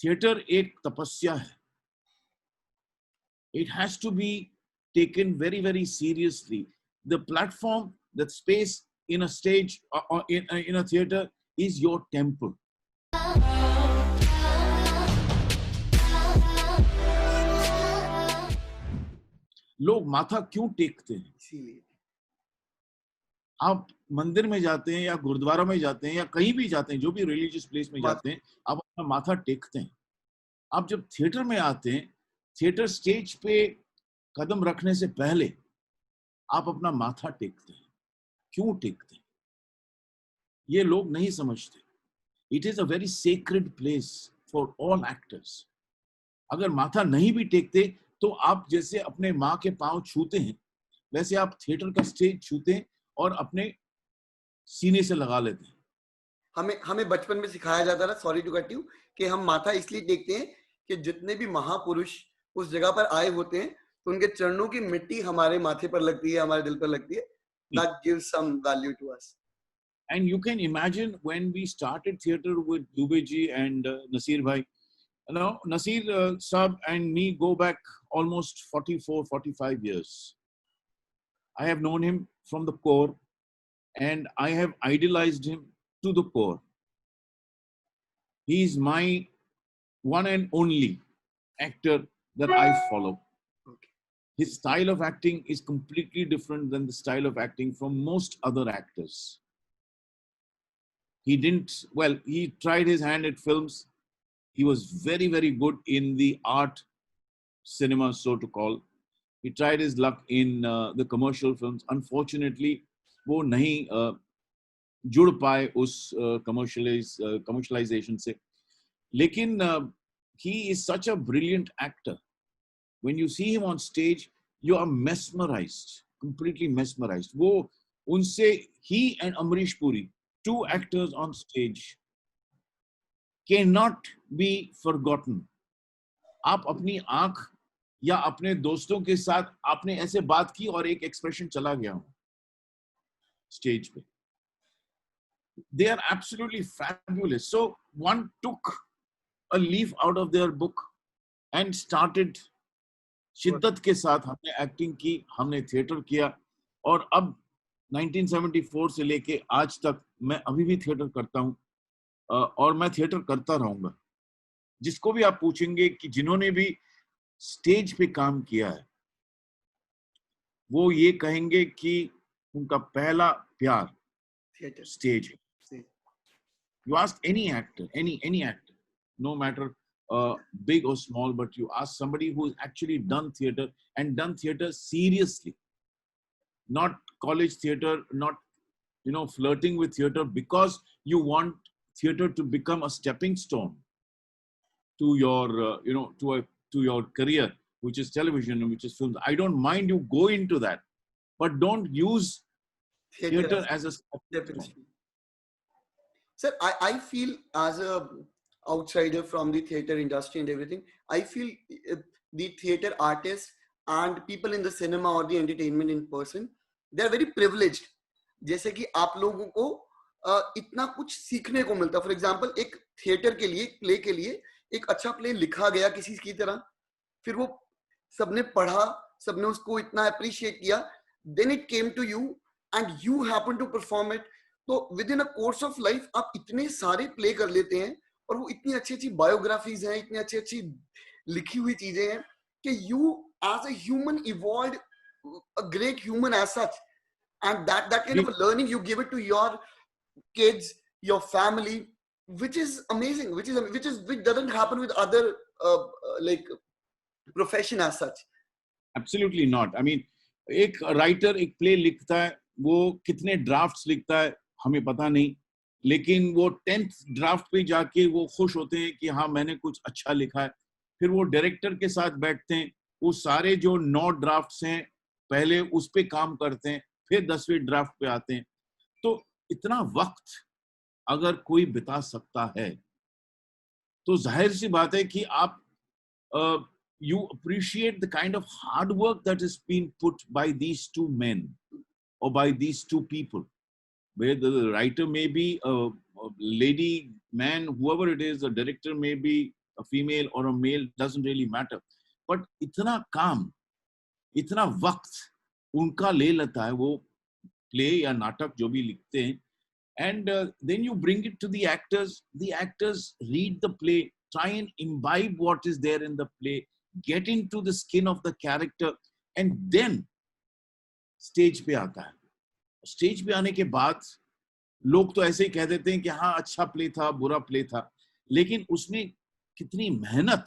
Theatre एक तपस्या है. It has to be taken very, very seriously. The platform, the space in a stage or in a theater is your temple. लोग माथा क्यों टेकते हैं? इसीलिए आप मंदिर में जाते हैं या गुरुद्वारा में जाते हैं या कहीं भी जाते हैं, जो भी रिलीजियस प्लेस में जाते हैं, आप अपना माथा टेकते हैं. आप जब थिएटर में आते हैं, थिएटर स्टेज पे कदम रखने से पहले आप अपना माथा टेकते हैं. क्यों टेकते हैं? ये लोग नहीं समझते. It is a very sacred place for all actors. अगर माथा नहीं भी टेकते तो आप जैसे अपने माँ के पांव छूते हैं, वैसे आप थिएटर का स्टेज छूते हैं और अपने सीने से लगा लेते हैं. हमें हमें बचपन में सिखाया जाता था, सॉरी टू कट यू, कि हम माथा इसलिए टेकते हैं कि जितने भी महापुरुष उस जगह पर आए होते हैं तो उनके चरणों की मिट्टी हमारे माथे पर लगती है, हमारे दिल पर लगती है. That gives some value to us. And you can imagine when we started theater with Dubey ji and Nasir bhai. You know, Nasir Saab and me go back almost 44, 45 years. I have known him from the core and I have idolized him to the core. He is my one and only actor that I follow. Okay. His style of acting is completely different than the style of acting from most other actors. He didn't, well, he tried his hand at films. He was very, very good in the art cinema, so to call. He tried his luck in the commercial films. Unfortunately, वो नहीं जुड़ पाए उस commercialization से. लेकिन he is such a brilliant actor. When you see him on stage, you are mesmerized, completely mesmerized. वो उनसे, he and Amrish Puri, two actors on stage, cannot be forgotten. आप अपनी आंख या अपने दोस्तों के साथ आपने ऐसे बात की और एक एक्सप्रेशन चला गया हो स्टेज पे. They are absolutely fabulous. So one took a leaf out of their book and started. शिद्दत के साथ हमने एक्टिंग की, हमने थिएटर किया और अब 1974 से लेके आज तक मैं अभी भी थिएटर करता हूँ और मैं थिएटर करता रहूंगा. जिसको भी आप पूछेंगे कि जिन्होंने भी स्टेज पे काम किया है, वो ये कहेंगे कि उनका पहला प्यार Theater. स्टेज है. You ask any actor, any actor, no matter big or small, but you ask somebody who's actually done theater and done theater seriously, not college theater, not flirting with theater because you want theater to become a stepping stone to your to your career, which is television, which is films. I don't mind you go into that, but don't use theater as a stepping stone. Sir, I feel as a outsider from the theater industry and everything, I feel the theater artists and people in the cinema or the entertainment in person, they are very privileged. जैसे कि आप लोगों को इतना कुछ सीखने को मिलता. फॉर एग्जाम्पल, एक थिएटर के लिए, प्ले के लिए एक अच्छा प्ले लिखा गया किसी की तरह, फिर वो सबने पढ़ा, सबने उसको इतना अप्रिशिएट किया, then it came to you and you happen to perform it. तो with in a course of life आप इतने सारे प्ले कर लेते हैं और वो इतनी अच्छी अच्छी बायोग्राफीज हैं, इतनी अच्छी अच्छी लिखी हुई चीजें हैं कि you as a human evolved a great human as such, and that kind of learning you give it to your kids, your family, which is amazing, which doesn't happen with other like profession as such. Absolutely not. I mean, एक writer एक play लिखता है, वो कितने drafts लिखता है हमें पता नहीं, लेकिन वो 10th ड्राफ्ट पे जाके वो खुश होते हैं कि हाँ मैंने कुछ अच्छा लिखा है. फिर वो डायरेक्टर के साथ बैठते हैं, वो सारे जो 9 ड्राफ्ट्स हैं पहले उस पे काम करते हैं, फिर 10वें ड्राफ्ट पे आते हैं. तो इतना वक्त अगर कोई बिता सकता है तो जाहिर सी बात है कि आप you appreciate the kind of hard work that has been put by these two men or by these two people, where the writer may be a lady, man, whoever it is, the director may be a female or a male, doesn't really matter. But इतना काम, इतना वक्त उनका ले लेता है वो play या नाटक जो भी लिखते हैं. And then you bring it to the actors. The actors read the play, try and imbibe what is there in the play, get into the skin of the character, and then stage पे आता है. Stage पे आने के बाद लोग तो ऐसे ही कह देते हैं कि हाँ अच्छा प्ले था, बुरा प्ले था, लेकिन उसमें कितनी मेहनत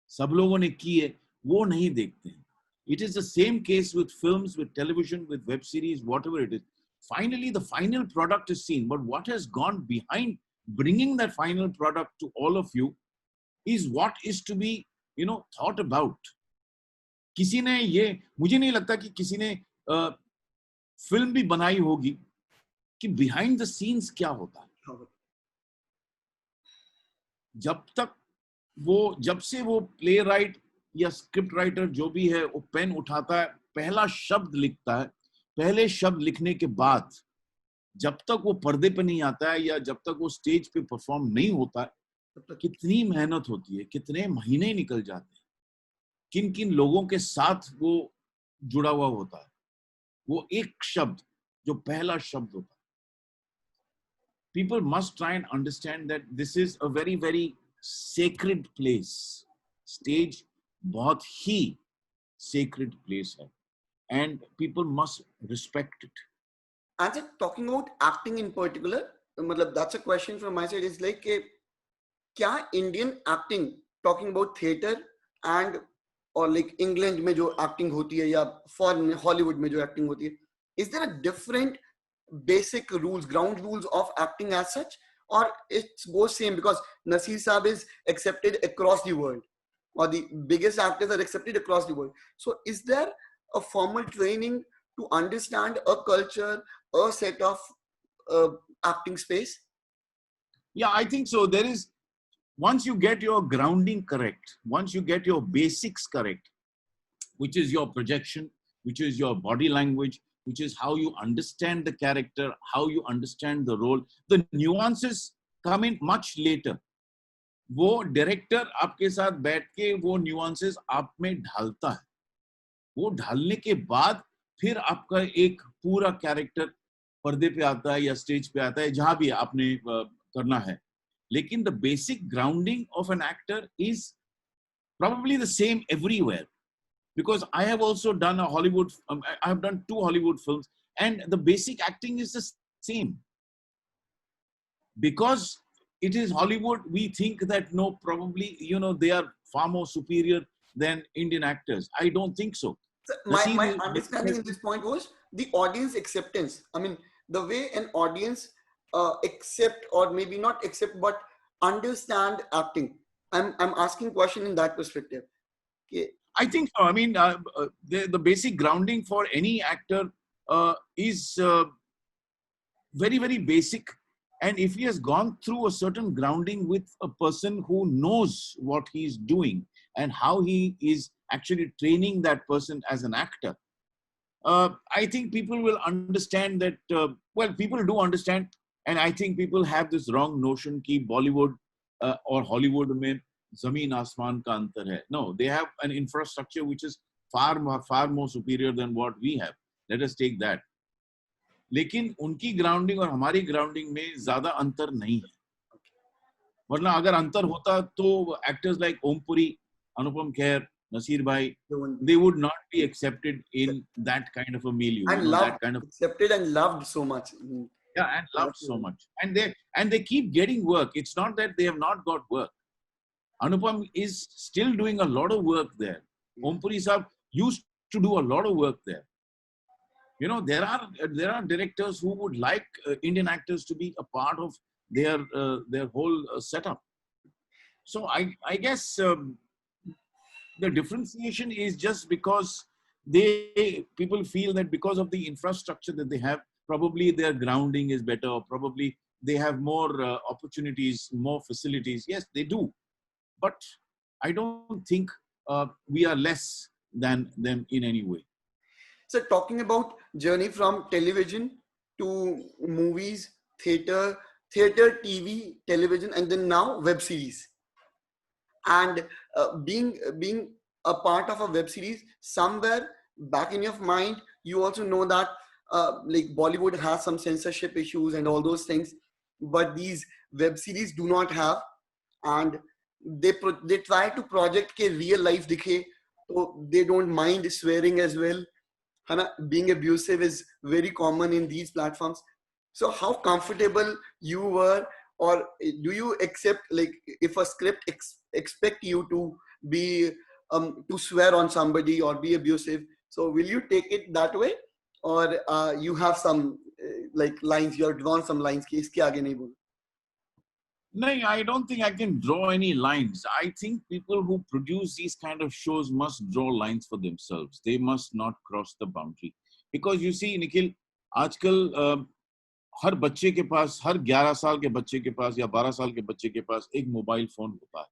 सब लोगों ने की है वो नहीं देखते हैं. It is the same case with films, with television, with web series, whatever it is. Finally, the final product is seen, but what has gone behind bringing that final product to all of you is what is to be, thought about. किसी ने ये, मुझे नहीं लगता कि किसी ने film भी बनाई होगी कि behind the scenes क्या होता है. जब से वो प्ले राइट या स्क्रिप्ट राइटर जो भी है वो पेन उठाता है, पहला शब्द लिखता है, पहले शब्द लिखने के बाद जब तक वो पर्दे पे नहीं आता है या जब तक वो स्टेज पे परफॉर्म नहीं होता है, तब तक कितनी मेहनत होती है, कितने महीने निकल जाते हैं, किन किन लोगों के साथ वो जुड़ा हुआ होता है. वो एक शब्द जो पहला शब्द होता है. People must try and understand that this is a very, very sacred place. Stage बहुत ही sacred place है. And people must respect it. And so talking about acting in particular, that's a question from my side. Is like, क्या Indian acting, talking about theatre and or like England में जो acting होती है या foreign Hollywood में जो acting होती है, is there a different basic rules, ground rules of acting as such, or it's both same because Naseer Saab is accepted across the world, or the biggest actors are accepted across the world? So is there a formal training to understand a culture, a set of acting space? Yeah, I think so. There is, once you get your grounding correct, once you get your basics correct, which is your projection, which is your body language, which is how you understand the character, how you understand the role, the nuances come in much later. वो director आपके साथ बैठ के वो nuances आप में ढालता है. वो ढालने के बाद फिर आपका एक पूरा कैरेक्टर पर्दे पे आता है या स्टेज पे आता है, जहां भी आपने करना है. लेकिन the basic grounding of an actor is probably the same everywhere. Because I have also done I have done 2 Hollywood films, and the basic acting is the same. Because it is Hollywood, we think that no, probably, they are far more superior than Indian actors. I don't think so. So my understanding in this point was the audience acceptance. I mean, the way an audience accept, or maybe not accept, but understand acting. I'm asking question in that perspective. Okay. I think so. I mean, the basic grounding for any actor is very, very basic. And if he has gone through a certain grounding with a person who knows what he's doing and how he is actually training that person as an actor, I think people will understand that, people do understand. And I think people have this wrong notion that Bollywood or Hollywood mein zameen asman ka antar hai. No, they have an infrastructure which is far more superior than what we have. Let us take that. लेकिन उनकी grounding और हमारी grounding में ज्यादा अंतर नहीं है. वरना अगर अंतर होता तो actors like Om Puri, Anupam Kher, Naseer Bhai, they would not be accepted in that kind of a milieu. And loved, accepted and loved so much. Yeah, and loved so much. And they keep getting work. It's not that they have not got work. Anupam is still doing a lot of work there. Om Puri Saab used to do a lot of work there. There are directors who would like Indian actors to be a part of their whole setup. So I guess the differentiation is just because people feel that because of the infrastructure that they have, probably their grounding is better, or probably they have more opportunities, more facilities. Yes, they do. But I don't think we are less than them in any way. So talking about journey from television to movies, theater, TV, television, and then now web series. and being a part of a web series, somewhere back in your mind you also know that like Bollywood has some censorship issues and all those things, but these web series do not have. And they try to project के real life दिखे, so they don't mind swearing as well, है ना? Being abusive is very common in these platforms. So how comfortable you were, or do you accept, like, if a script expect you to be to swear on somebody or be abusive, so will you take it that way, or you have some like lines, you have drawn some lines कि इसके आगे नहीं बोल? No, I don't think I can draw any lines. I think people who produce these kind of shows must draw lines for themselves. They must not cross the boundary. Because you see, Nikhil, आजकल हर बच्चे के पास, हर 11 साल के बच्चे के पास या 12 साल के बच्चे के पास एक मोबाइल फोन होता है.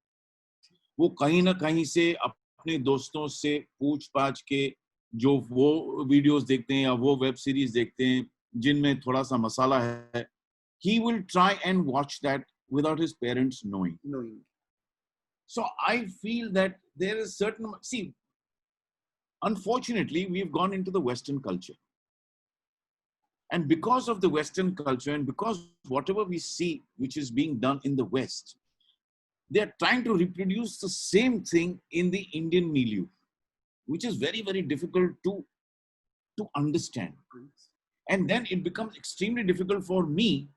वो कहीं ना कहीं से अपने दोस्तों से पूछ पाछ के जो वो वीडियोस देखते हैं या वो वेब सीरीज देखते हैं जिनमें थोड़ा सा मसाला है, he will try and watch that without his parents knowing. So I feel that there is certain, see, unfortunately, we've gone into the Western culture. And because of the Western culture and because whatever we see, which is being done in the West, they're trying to reproduce the same thing in the Indian milieu, which is very, very difficult to understand. And then it becomes extremely difficult for me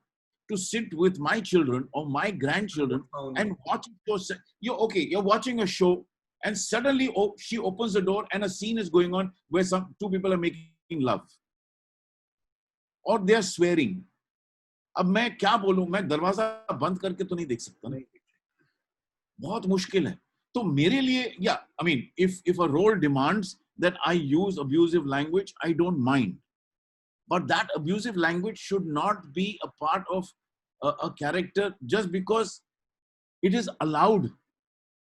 to sit with my children or my grandchildren and watch it. You're watching a show and suddenly she opens the door and a scene is going on where two people are making love or they are swearing. अब मैं क्या बोलूं, मैं दरवाजा बंद करके तो नहीं देख सकता ना, बहुत मुश्किल है. तो मेरे लिए, yeah, I mean, if a role demands that I use abusive language, I don't mind. But that abusive language should not be a part of a character just because it is allowed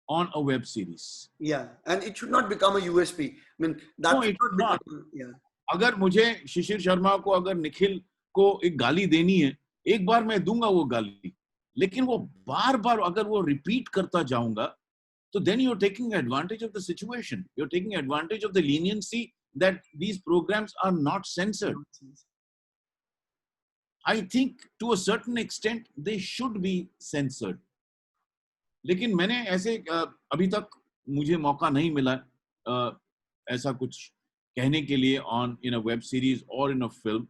on a web series. Yeah, and it should not become a USP. I mean, that no, it should not. Yeah. अगर मुझे शिशिर शर्मा को, अगर निखिल को एक गाली देनी है, एक बार मैं दूंगा वो गाली, लेकिन वो बार बार अगर वो रिपीट करता जाऊंगा, तो then you're taking advantage of the situation. You're taking advantage of the leniency that these programs are not censored. I think to a certain extent they should be censored. लेकिन मैंने ऐसे अभी तक मुझे मौका नहीं मिला ऐसा कुछ कहने के लिए on in a web series or in a film.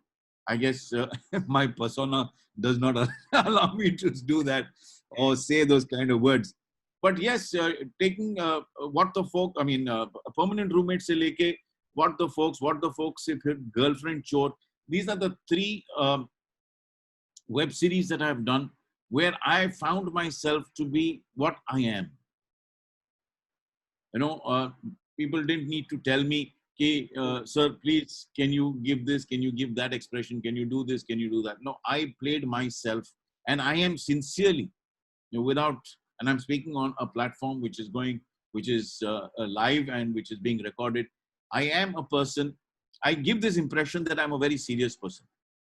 I guess my persona does not allow me to do that or say those kind of words. But yes, taking what the folk, I mean, permanent roommate se leke, what the folks, if your girlfriend chore. These are the three web series that I have done where I found myself to be what I am. You know, people didn't need to tell me, "Hey, sir, please, can you give this? Can you give that expression? Can you do this? Can you do that?" No, I played myself, and I am sincerely, you know, without. And I'm speaking on a platform which is live and which is being recorded. I am a person. I give this impression that I'm a very serious person.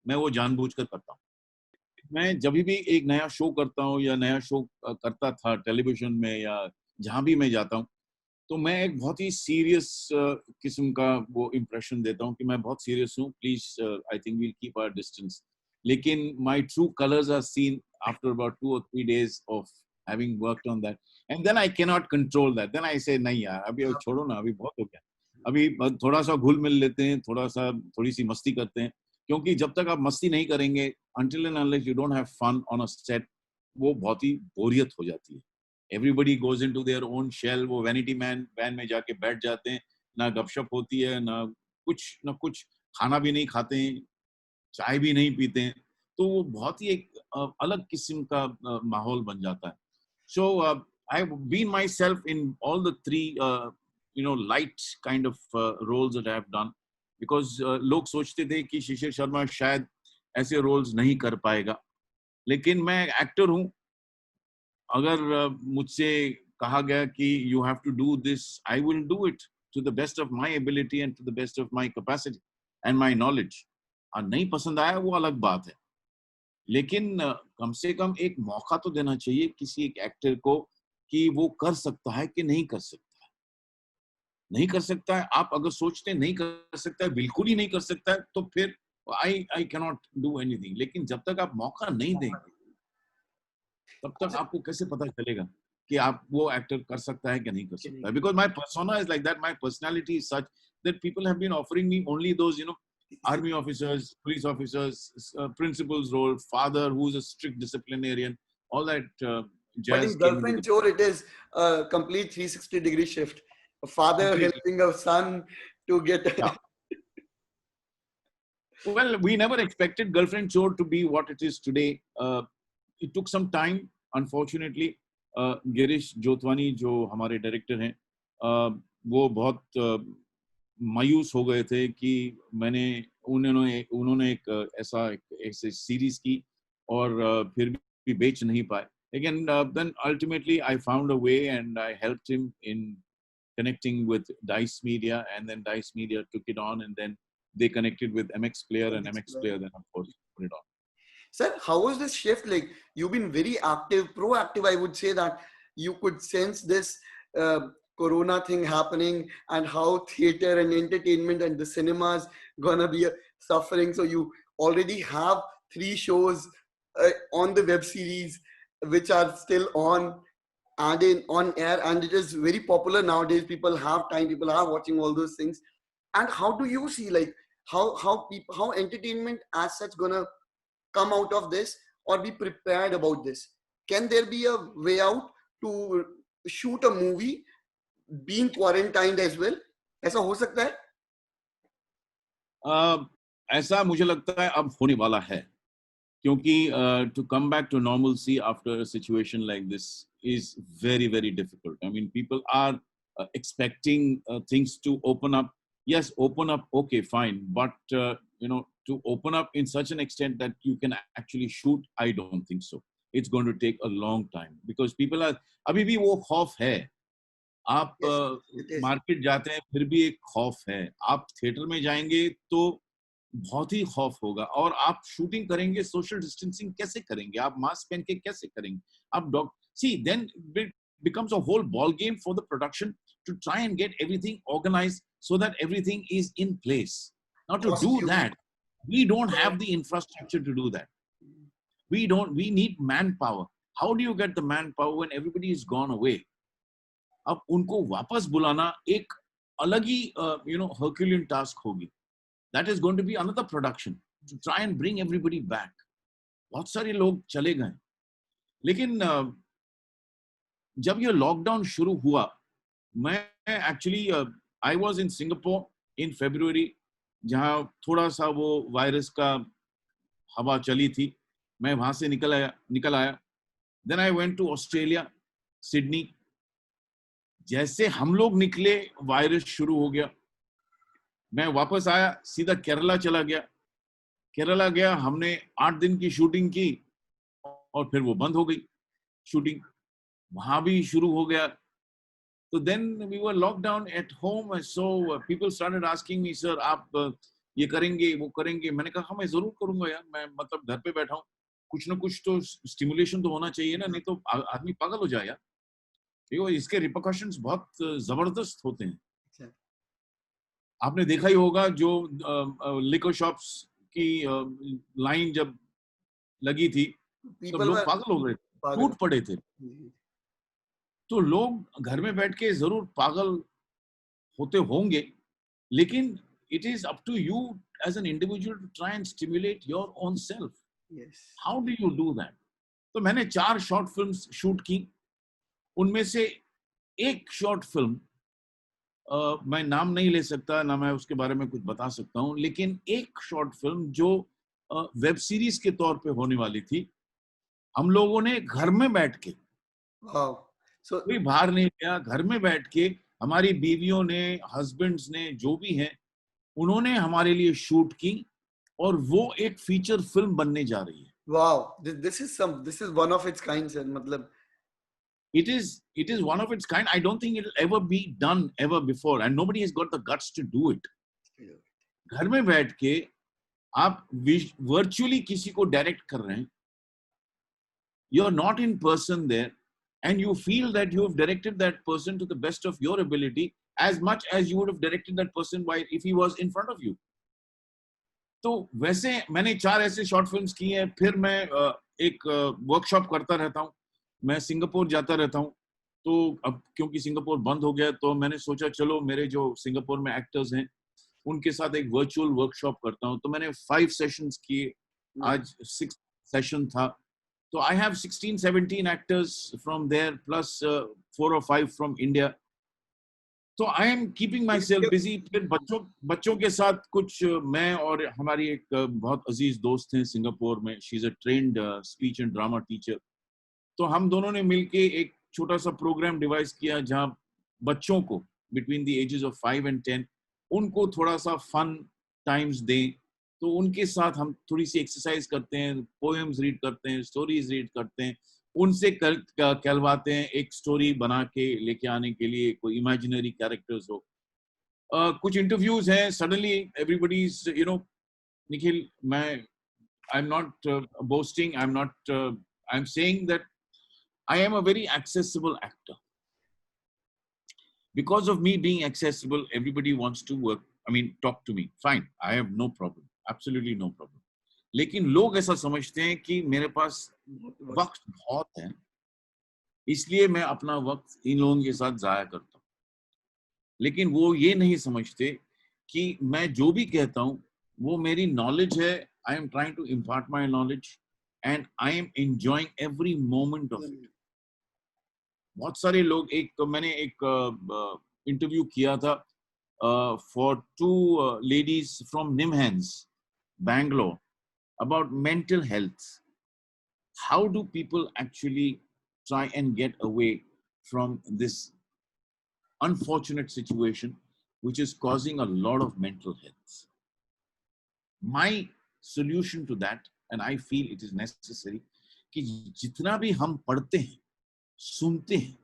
मैं वो जानबूझकर करता हूँ. मैं जब भी एक नया शो करता हूँ या नया शो करता था टेलीविजन में या जहाँ भी मैं जाता हूँ, तो मैं एक बहुत ही सीरियस किस्म का वो इम्प्रेशन देता हूँ कि मैं बहुत सीरियस हूँ. Please I think we'll keep our distance. लेकिन my true colours are seen after about 2 or 3 days of having worked on that, and then I cannot control that. Then I say, नहीं यार, अभी छोड़ो ना, अभी बहुत हो गया, अभी थोड़ा सा घुल मिल लेते हैं, थोड़ी सी मस्ती करते हैं. क्योंकि जब तक आप मस्ती नहीं करेंगे, until and unless you don't have fun on a set, वो बहुत ही बोरियत हो जाती है. Everybody goes into their own shell. वो वैनिटी वैन में जाके बैठ जाते हैं, ना गपशप होती है, ना कुछ खाना भी नहीं खाते हैं, चाय भी नहीं पीते हैं, तो वो बहुत ही एक अलग किस्म का माहौल बन जाता है. So I've been myself in all the three light kind of roles that I have done, because लोग सोचते थे कि शिशिर शर्मा शायद ऐसे रोल्स नहीं कर पाएगा, लेकिन मैं एक्टर हूँ. अगर मुझसे कहा गया कि you have to do this, I will do it to the best of my ability and to the best of my capacity and my knowledge. नहीं पसंद आया वो अलग बात है, लेकिन कम से कम एक मौका तो देना चाहिए किसी एक एक्टर को कि वो कर सकता है कि नहीं कर सकता है। नहीं कर सकता है, आप अगर सोचते हैं नहीं कर सकता है, बिल्कुल ही नहीं कर सकता है, तो फिर I can not do anything. लेकिन जब तक आप मौका नहीं देंगे, तब तक आपको कैसे पता चलेगा कि आप वो एक्टर कर सकता है कि नहीं कर सकता है? Because my persona is like that, my personality is such that people have been offering me only those, army officers, police officers, principal's role, father who's a strict disciplinarian, all that But jazz in came into Girlfriend the Chore, it is a complete 360-degree shift. A father completely. helping a son to get. Yeah. Well, we never expected Girlfriend Chore to be what it is today. It took some time, unfortunately. Girish Jotwani जो हमारे director हैं, वो बहुत मायूस हो गए थे कि उन्होंने एक ऐसे सीरीज की और फिर भी बेच नहीं पाए. Again, then ultimately I found a way and I helped him in connecting with Dice Media, and then Dice Media took it on, and then they connected with MX Player, and MX Player then of course put it on. Sir, how was this shift? Like, you've been very active, proactive. I would say that you could sense this Corona thing happening and how theater and entertainment and the cinemas gonna be suffering. So you already have 3 shows on the web series which are still on and on air, and it is very popular nowadays. People have time, people are watching all those things. And how do you see, like, how entertainment as such gonna come out of this or be prepared about this? Can there be a way out to shoot a movie being quarantined as well? ऐसा हो सकता है? ऐसा मुझे लगता है अब होने वाला है, क्योंकि to come back to normalcy after a situation like this is very, very difficult. I mean, people are expecting things to open up. Yes, open up, okay, fine. But, to open up in such an extent that you can actually shoot, I don't think so. It's going to take a long time because people are, अभी भी वो खौफ है. आप market जाते हैं फिर भी एक खौफ है. आप थिएटर में जाएंगे तो बहुत ही खौफ होगा. और आप शूटिंग करेंगे, सोशल डिस्टेंसिंग कैसे करेंगे? आप मास्क पहन के कैसे करेंगे? आप see, then it becomes a whole ball game for the production to try and get everything organized so that everything is in place. Now to do that, we don't have the infrastructure to do that. We need manpower. How do you get the manpower when everybody is gone away? अब उनको वापस बुलाना एक अलग ही Herculean task होगी. That is going to be another production to try and bring everybody back. बहुत सारे लोग चले गए. लेकिन जब ये लॉकडाउन शुरू हुआ, मैं actually I was in Singapore in February, जहाँ थोड़ा सा वो वायरस का हवा चली थी. मैं वहां से निकल आया. Then I went to Australia, Sydney. जैसे हम लोग निकले, वायरस शुरू हो गया. मैं वापस आया, सीधा केरला चला गया. केरला गया, हमने 8 दिन की शूटिंग की और फिर वो बंद हो गई शूटिंग. वहां भी शुरू हो गया. तो then we were locked down at home, so people started asking me, sir, आप ये करेंगे, वो करेंगे? मैंने कहा हाँ, मैं जरूर करूंगा यार. मैं मतलब घर पे बैठा हूँ, कुछ ना कुछ तो स्टिमुलेशन तो होना चाहिए ना, नहीं तो आदमी पागल हो जाए यार. इसके रिपरकशंस बहुत जबरदस्त होते हैं. आपने देखा ही होगा जो लिकर शॉप्स की लाइन जब लगी थी, तो लोग पागल हो गए, टूट पड़े थे. तो लोग घर में बैठ के जरूर पागल होते होंगे, लेकिन it is up to you as an individual to try and stimulate your own self. Yes. How do you do that? तो मैंने 4 शॉर्ट फिल्म्स शूट की. उनमें से एक शॉर्ट फिल्म, मैं नाम नहीं ले सकता, ना मैं उसके बारे में कुछ बता सकता हूँ, लेकिन एक शॉर्ट फिल्म जो वेब सीरीज के तौर पे होने वाली थी, हम लोगों ने घर में बैठ के, कोई बाहर नहीं गया, घर में बैठ के हमारी बीवियों ने, हस्बैंड्स ने, जो भी हैं, उन्होंने हमारे लिए शूट की और वो एक फीचर फिल्म बनने जा रही है. Wow, this is one of its kind, sir. मतलब it is one of its kind. I don't think it'll ever be done ever before, and nobody has got the guts to do it. घर में बैठ के आप virtually किसी को direct कर रहे हैं. You're not in person there, and you feel that you have directed that person to the best of your ability as much as you would have directed that person while if he was in front of you. तो वैसे मैंने 4 ऐसे short films किए हैं. फिर मैं एक workshop करता रहता हूँ. मैं सिंगापुर जाता रहता हूँ. तो अब क्योंकि सिंगापुर बंद हो गया तो मैंने सोचा चलो मेरे जो सिंगापुर में एक्टर्स हैं उनके साथ एक वर्चुअल वर्कशॉप करता हूँ. तो मैंने 5 सेशंस किए. आज 6th सेशन था. तो I have 16-17 actors from there plus 4 or 5 from India. तो I am keeping myself busy. फिर बच्चों के साथ कुछ मैं और हमारी एक बहुत अजीज दोस्त हैं सिंगापुर में. She is a trained speech and drama teacher. तो हम दोनों ने मिलके एक छोटा सा प्रोग्राम डिवाइस किया जहां बच्चों को between the ages of 5 and 10 उनको थोड़ा सा फन टाइम्स दें. तो उनके साथ हम थोड़ी सी एक्सरसाइज करते हैं, पोएम्स रीड करते हैं, स्टोरीज रीड करते हैं, उनसे कहलवाते हैं एक स्टोरी बना के लेके आने के लिए कोई इमेजिनरी कैरेक्टर्स हो. कुछ इंटरव्यूज हैं. सडनली एवरीबडी इज निखिल, मैं आई am not boasting, I am saying that I am a very accessible actor. Because of me being accessible, everybody wants to work. I mean, talk to me. Fine, I have no problem. Absolutely no problem. लेकिन लोग ऐसा समझते हैं कि मेरे पास वक्त बहुत है, इसलिए मैं अपना वक्त इन लोगों के साथ जाया करता हूँ. लेकिन वो ये नहीं समझते कि मैं जो भी कहता हूँ वो मेरी नॉलेज है. I am trying to impart my knowledge and I am enjoying every moment of it. बहुत सारे लोग मैंने एक इंटरव्यू किया था for 2 ladies from Nimhans, Bangalore, about mental health. How do people actually try and get away from this unfortunate situation which is causing a lot of mental health? My solution to that, and I feel it is necessary, कि जितना भी हम पढ़ते हैं, सुनते हैं,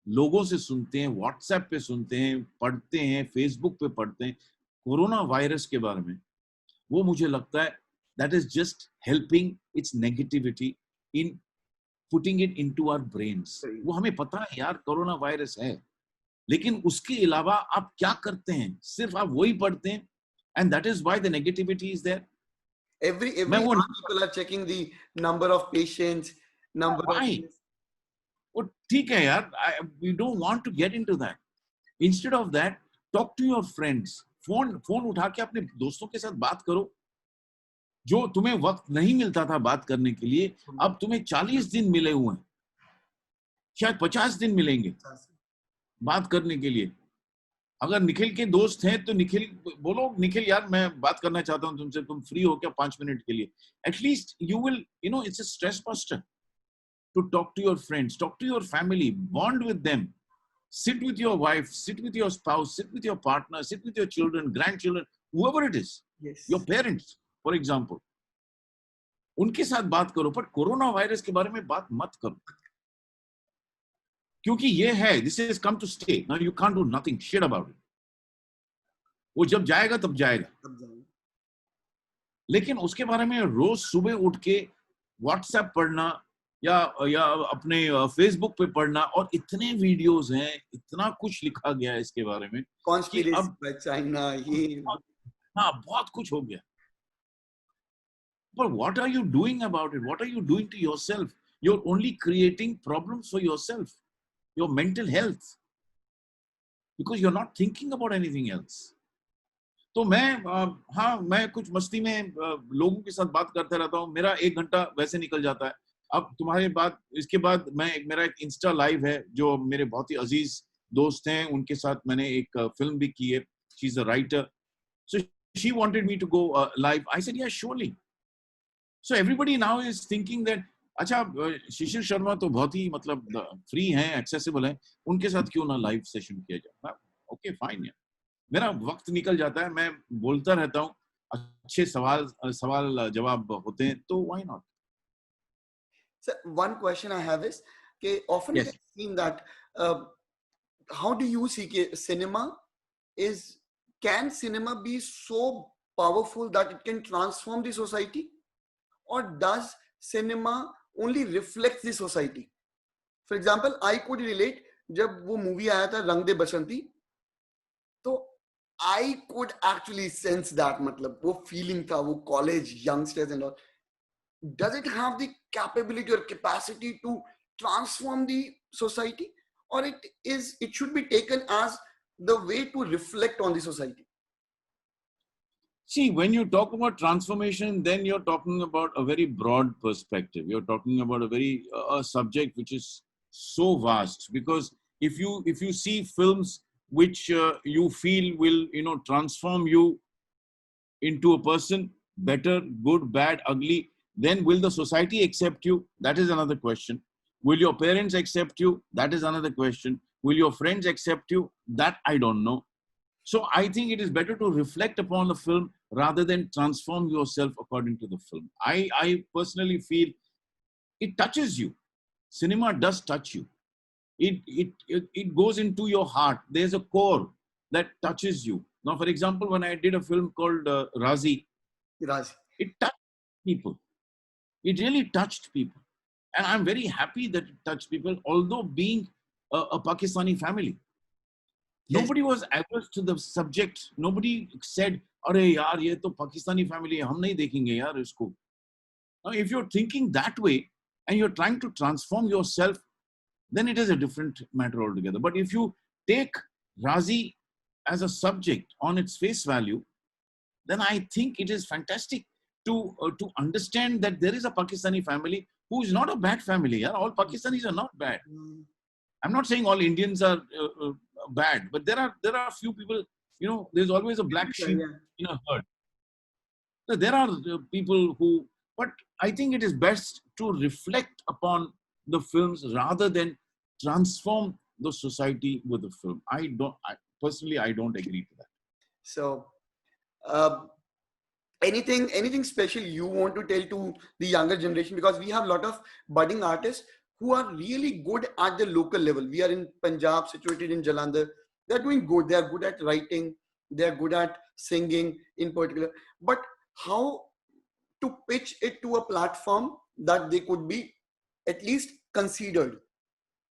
लोगों से सुनते हैं, व्हाट्सएप पे सुनते हैं, पढ़ते हैं, फेसबुक पे पढ़ते हैं कोरोना वायरस के बारे में, वो मुझे लगता है that is just helping its negativity in putting it into our brains. वो हमें पता है यार कोरोना वायरस है, लेकिन उसके अलावा आप क्या करते हैं? सिर्फ आप वही पढ़ते हैं, and that is why the negativity is there. Every hour people are checking the number of patients, number of. वो ठीक है यार. We don't want to get into that. Instead of that, talk to your friends. Phone उठा के अपने दोस्तों के साथ बात करो. जो तुम्हें वक्त नहीं मिलता था बात करने के लिए, अब तुम्हें 40 दिन मिले हुए हैं, शायद 50 दिन मिलेंगे बात करने के लिए. अगर निखिल के दोस्त हैं तो निखिल बोलो, निखिल यार मैं बात करना चाहता हूं तुमसे, तुम फ्री हो क्या 5 मिनट के लिए? At least you will it's a stress buster to talk to your friends, talk to your family, bond with them, sit with your wife, sit with your spouse, sit with your partner, sit with your children, grandchildren, whoever it is. Yes. Your parents, for example. उनके साथ बात करो, पर corona virus के बारे में बात मत करो, क्योंकि ये है, this has come to stay. Now you can't do nothing shit about it. वो जब जाएगा तब जाएगा. लेकिन उसके बारे में रोज सुबह उठ के व्हाट्सएप पढ़ना या अपने फेसबुक पे पढ़ना, और इतने वीडियोस हैं, इतना कुछ लिखा गया है इसके बारे में कि अब चाइना ये हाँ बहुत कुछ हो गया. But what are you doing about it? What are you doing to yourself? You're only creating problems for yourself, your mental health, because you're not thinking about anything else. तो मैं कुछ मस्ती में लोगों के साथ बात करता रहता हूँ. मेरा 1 घंटा वैसे निकल जाता है. अब तुम्हारे बात इसके बाद मेरा एक इंस्टा लाइव है जो मेरे बहुत ही अजीज दोस्त हैं, उनके साथ मैंने एक फिल्म भी की है. She is a writer, so she wanted me to go live. I said yes surely. So everybody now is thinking that अच्छा शिशिर शर्मा तो बहुत ही मतलब फ्री हैं, एक्सेसिबल हैं, उनके साथ क्यों ना लाइव सेशन किया जाए. ओके फाइन यार, मेरा वक्त निकल जाता है, मैं बोलता रहता हूँ, अच्छे सवाल जवाब होते हैं, तो why not. So one question I have is, often Yes. it is seen that how do you see can cinema be so powerful that it can transform the society, or does cinema only reflect the society? For example I could relate, जब वो movie आया था रंग दे बसंती, तो I could actually sense that, मतलब वो feeling था, वो college youngsters and all. Does it have the capability or capacity to transform the society, or it should be taken as the way to reflect on the society? See, when you talk about transformation, then you're talking about a very broad perspective. You're talking about a very a subject which is so vast. Because if you see films which you feel will transform you into a person, better, good, bad, ugly, then will the society accept you? That is another question. Will your parents accept you? That is another question. Will your friends accept you? That I don't know. So I think it is better to reflect upon the film rather than transform yourself according to the film. I personally feel it touches you. Cinema does touch you. It goes into your heart. There's a core that touches you. Now, for example, when I did a film called Razi, Raj. it touched people. It really touched people. And I'm very happy that it touched people, although being a Pakistani family. Yes. Nobody was averse to the subject. Nobody said, "Arey yaar, ye to Pakistani family hai, hum nahi dekhenge yaar isko." Now, if you're thinking that way and you're trying to transform yourself, then it is a different matter altogether. But if you take Razi as a subject on its face value, then I think it is fantastic to understand that there is a Pakistani family who is not a bad family. Yeah? All Pakistanis are not bad. I'm not saying all Indians are bad, but there are few people. There's always a black sheep Yeah. in a herd. So there are people who, but I think it is best to reflect upon the films rather than transform the society with the film. Personally, I don't agree to that. So, uh, anything special you want to tell to the younger generation, because we have a lot of budding artists who are really good at the local level. We are in Punjab, situated in Jalandhar. They're doing good. They're good at writing. They're good at singing in particular. But how to pitch it to a platform that they could be at least considered?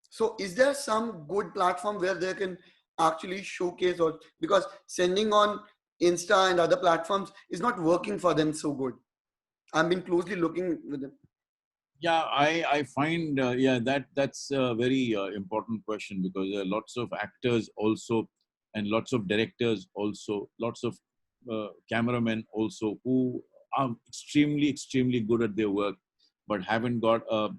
So is there some good platform where they can actually showcase, or because sending on Insta and other platforms is not working for them so good? I've been closely looking with them. Yeah, I find that's a very important question, because there are lots of actors also, and lots of directors also, lots of cameramen also who are extremely good at their work, but haven't got a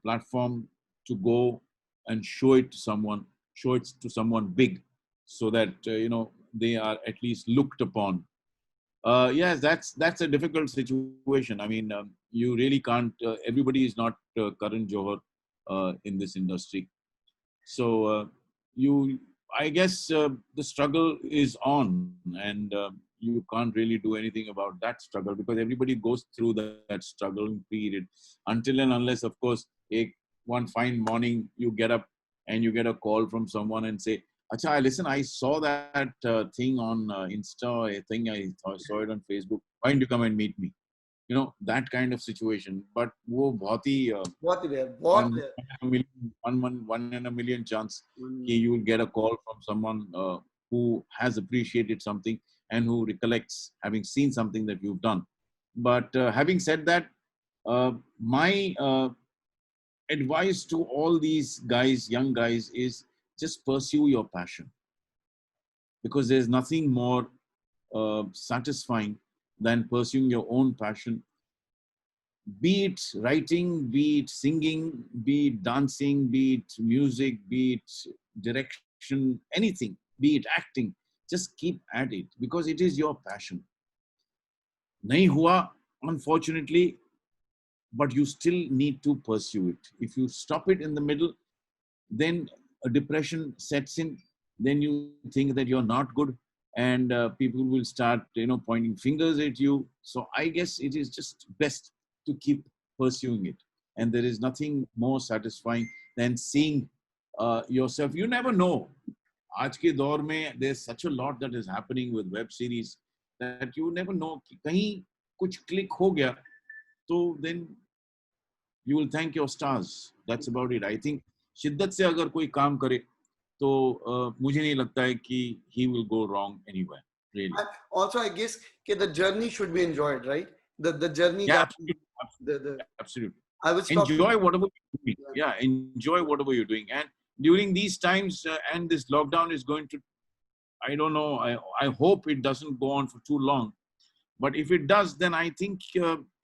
platform to go and show it to someone big, so that they are at least looked upon. Yes, that's a difficult situation. I mean, you really can't. Everybody is not Karan Johar in this industry. So you, I guess, the struggle is on, and you can't really do anything about that struggle, because everybody goes through that struggling period until and unless, of course, one fine morning you get up and you get a call from someone and say, "Acha, listen, I saw that thing on Insta. I think saw it on Facebook. Why don't you come and meet me?" That kind of situation. But वो बहुत ही What there? one What there? in a million, one in a million chance Mm. you will get a call from someone who has appreciated something and who recollects having seen something that you've done. But having said that, my advice to all these guys, young guys, is just pursue your passion, because there's nothing more satisfying than pursuing your own passion, be it writing, be it singing, be it dancing, be it music, be it direction, anything, be it acting. Just keep at it, because it is your passion. Nahi hua, unfortunately, but you still need to pursue it. If you stop it in the middle, then a depression sets in. Then you think that you're not good, and people will start pointing fingers at you. So I guess it is just best to keep pursuing it, and there is nothing more satisfying than seeing yourself. You never know. आज के दौर में there's such a lot that is happening with web series that you never know कि कहीं कुछ click हो गया, तो then you will thank your stars. That's about it. I think शिद्दत से अगर कोई काम करे तो मुझे नहीं लगता है कि he will go wrong anywhere really. And also, I guess the journey should be enjoyed, right? The journey Yeah, that absolutely, the absolutely. I was talking. Enjoy whatever you're doing. Yeah, enjoy whatever you're doing. And during these times, and this lockdown is going to, I don't know, I hope it doesn't go on for too long. But if it does, then I think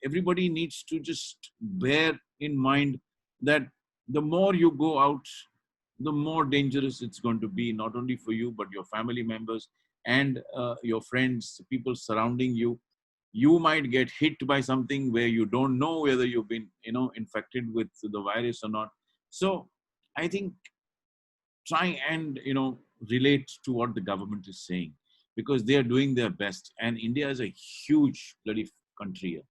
everybody needs to just bear in mind that the more you go out, the more dangerous it's going to be, not only for you, but your family members and your friends, people surrounding you. You might get hit by something where you don't know whether you've been, infected with the virus or not. So I think try and, relate to what the government is saying, because they are doing their best. And India is a huge bloody country.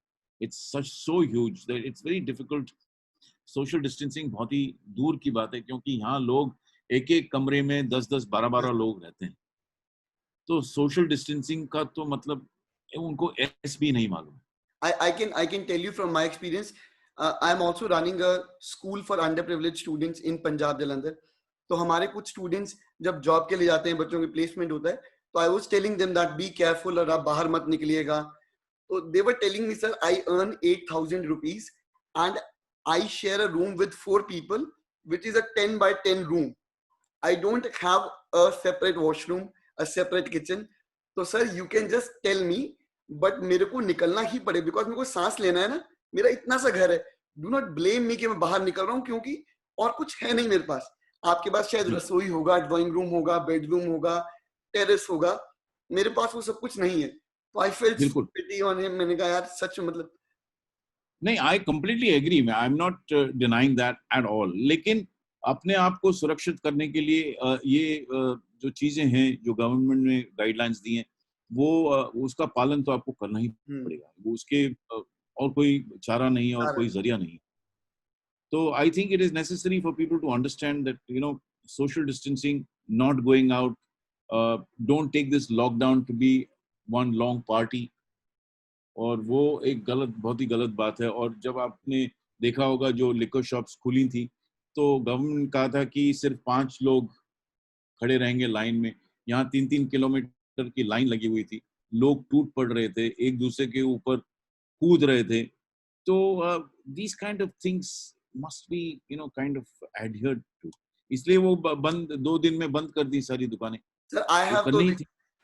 It's so huge that it's very difficult. Social distancing बहुत ही दूर की बात है, क्योंकि यहाँ लोग एक एक कमरे में 10-10 12-12 लोग रहते हैं। तो सोशल डिस्टेंसिंग का तो मतलब उनको एस भी नहीं मालूम। I can tell you from my experience. I'm also running a school for underprivileged students in Punjab, Jalandhar. तो हमारे कुछ स्टूडेंट्स जब जॉब के लिए जाते हैं, बच्चों की प्लेसमेंट होता है, तो I was telling them that be careful और आप बाहर मत निकलिएगा. तो they were telling me, sir I earn 8,000 rupees and I share a room with 4 people, which is a 10 by 10 room. I don't have a separate washroom, a separate kitchen. तो sir you can just tell me, but मेरे को निकलना ही पड़े, because मेरे को सांस लेना है ना, मेरा इतना सा घर है. डू नॉट ब्लेम मी कि मैं बाहर निकल रहा हूँ, क्योंकि और कुछ है नहीं मेरे पास. आपके पास शायद रसोई होगा, ड्राइंग रूम होगा, बेडरूम होगा, टेरेस होगा, मेरे पास वो सब कुछ नहीं है. तो I felt pity on him. मैंने कहा यार सच मतलब नहीं, I completely agree, I am not denying that at all. लेकिन अपने आप को सुरक्षित करने के लिए ये जो चीजें हैं जो गवर्नमेंट ने गाइडलाइंस दी हैं, वो उसका पालन तो आपको करना ही पड़ेगा. वो उसके और कोई चारा नहीं और कोई जरिया नहीं. तो I think it is necessary for people to understand that social distancing, not going out, don't take this lockdown to be one long party. और वो एक बहुत ही गलत बात है. और जब आपने देखा होगा जो लिकर शॉप्स खुली थी, तो गवर्नमेंट ने कहा था कि सिर्फ 5 लोग खड़े रहेंगे लाइन में. यहाँ 3-3 किलोमीटर की लाइन लगी हुई थी, लोग टूट पड़ रहे थे, एक दूसरे के ऊपर कूद रहे थे. तो these kind of things must be kind of adhered to. इसलिए वो बंद 2 दिन में बंद कर दी सारी दुकानें. सर आई हैव तो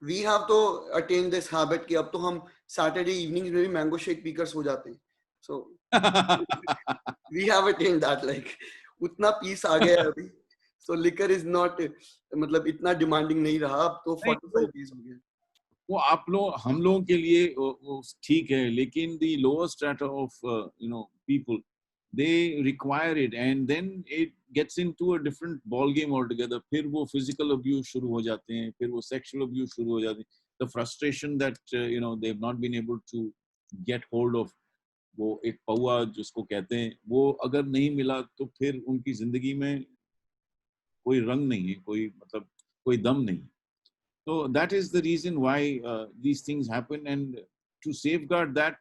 we have to attain this habit कि अब तो हम Saturday evenings में भी मैंगो शेक पीकर सो जाते हैं. So we have attained that, like उतना पीस आ गया है अभी. So liquor is not मतलब इतना डिमांडिंग नहीं रहा. अब तो 45 days हो गए. वो आप लोग हम लोगों के लिए ठीक है, लेकिन the lower strata of people, they require it, and then it gets into a different ball game altogether. फिर वो physical abuse शुरू हो जाते हैं, फिर वो sexual abuse शुरू हो जाते हैं. The frustration that they've not been able to get hold of, वो एक पौआ जिसको कहते हैं, वो अगर नहीं मिला तो फिर उनकी जिंदगी में कोई रंग नहीं है, कोई मतलब कोई दम नहीं. So that is the reason why these things happen, and to safeguard that,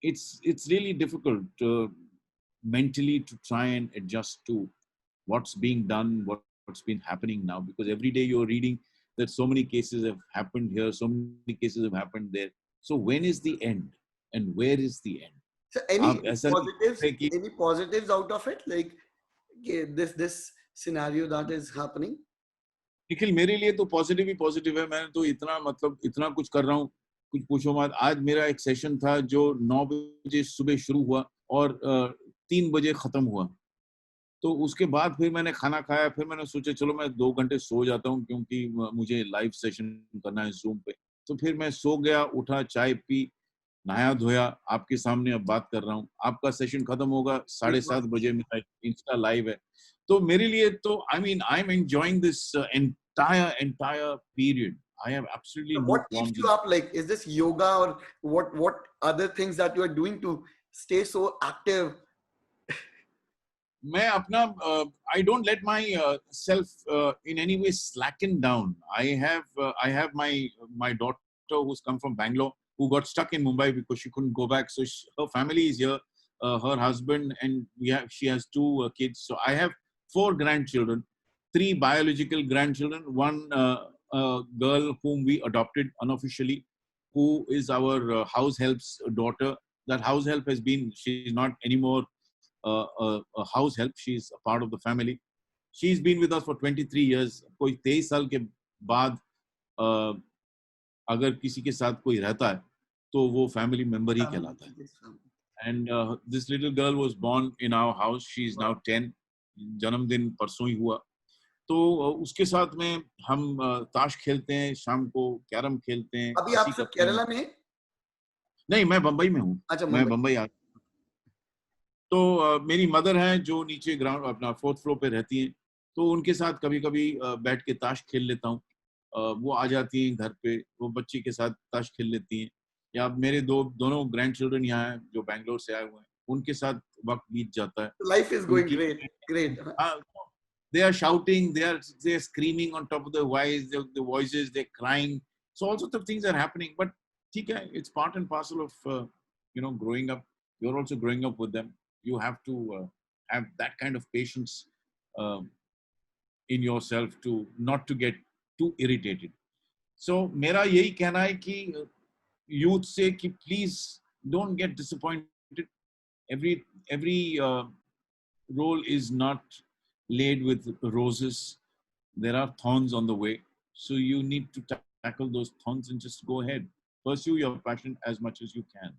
it's really difficult mentally to try and adjust to what's being done, what's been happening now, because every day you're reading that so many cases have happened here, so many cases have happened there. So when is the end, and where is the end? So any positives out of it, like this scenario that is happening? Nikhil, मेरे लिए तो positive ही positive है. मैंने तो इतना कुछ कर रहा हूँ, कुछ पूछो मत. आज मेरा एक सेशन था जो 9 बजे सुबह शुरू हुआ और 3 बजे खत्म हुआ. तो उसके बाद फिर मैंने खाना खाया, फिर मैंने सोचा चलो मैं 2 घंटे सो जाता हूँ, क्योंकि मुझे लाइव सेशन करना है जूम पे. तो फिर मैं सो गया, उठा, चाय पी, नहाया धोया, आपके सामने अब बात कर रहा हूँ. आपका सेशन खत्म होगा 7:30 बजे, मेरा इंस्टा लाइव है. तो मेरे लिए तो I am enjoying this entire period. I have absolutely no what problem. Keeps you up? Like, is this yoga or what other things that you are doing to stay so active? मैं अपना I don't let my self in any way slacken down. I have my daughter who's come from Bangalore, who got stuck in Mumbai because she couldn't go back. So her family is here. her husband, and she has 2 kids. So I have 4 grandchildren, 3 biological grandchildren, one girl whom we adopted unofficially, who is our house help's daughter. That house help she's not anymore a house help. She's a part of the family. She's been with us for 23 years. कोई 23 साल के बाद अगर किसी के साथ कोई रहता है तो वो फैमिली मेंबर ही कहलाता है. And this little girl was born in our house. She is now 10. जन्मदिन परसों ही हुआ. तो उसके साथ में हम ताश खेलते हैं, शाम को कैरम खेलते हैं. अभी आप सब केरला में? नहीं, मैं बंबई में हूँ. अच्छा, मैं बंबई आ. तो मेरी मदर हैं जो नीचे ग्राउंड अपना 4th फ्लोर पे रहती हैं. तो उनके साथ कभी-कभी बैठ के ताश खेल लेता हूँ. वो आ जाती हैं घर पे, वो बच्ची के साथ ताश खेल लेती हैं. या मेरे दोनों ग्रैंडचिल्ड्रन यहाँ हैं जो बैंगलोर से आए हुए हैं, उनके साथ वक्त बीत जाता है. Life is going great. They are shouting, they are screaming on top of the voices, they're crying. So all sorts of things are happening. But ठीक है, it's part and parcel of growing up. You're also growing up with them. You have to have that kind of patience in yourself to not to get too irritated. So मेरा यही कहना है कि youth से कि please don't get disappointed. Every role is not laid with roses. There are thorns on the way. So you need to tackle those thorns and just go ahead. Pursue your passion as much as you can.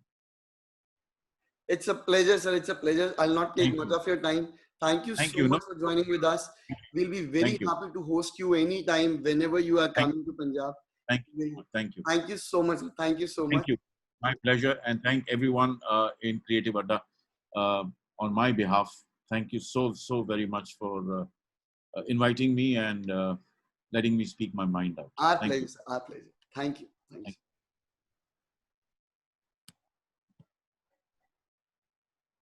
It's a pleasure, sir. It's a pleasure. I'll not take much of your time. Thank you so much for joining with us. We'll be very happy to host you anytime, whenever you are coming to Punjab. Thank you. Thank you. Thank you so much. Thank you so much. Thank you. My pleasure. And thank everyone in Creative Adda on my behalf. Thank you so very much for inviting me and letting me speak my mind out. Our pleasure. Our pleasure. Thank you. Thank you.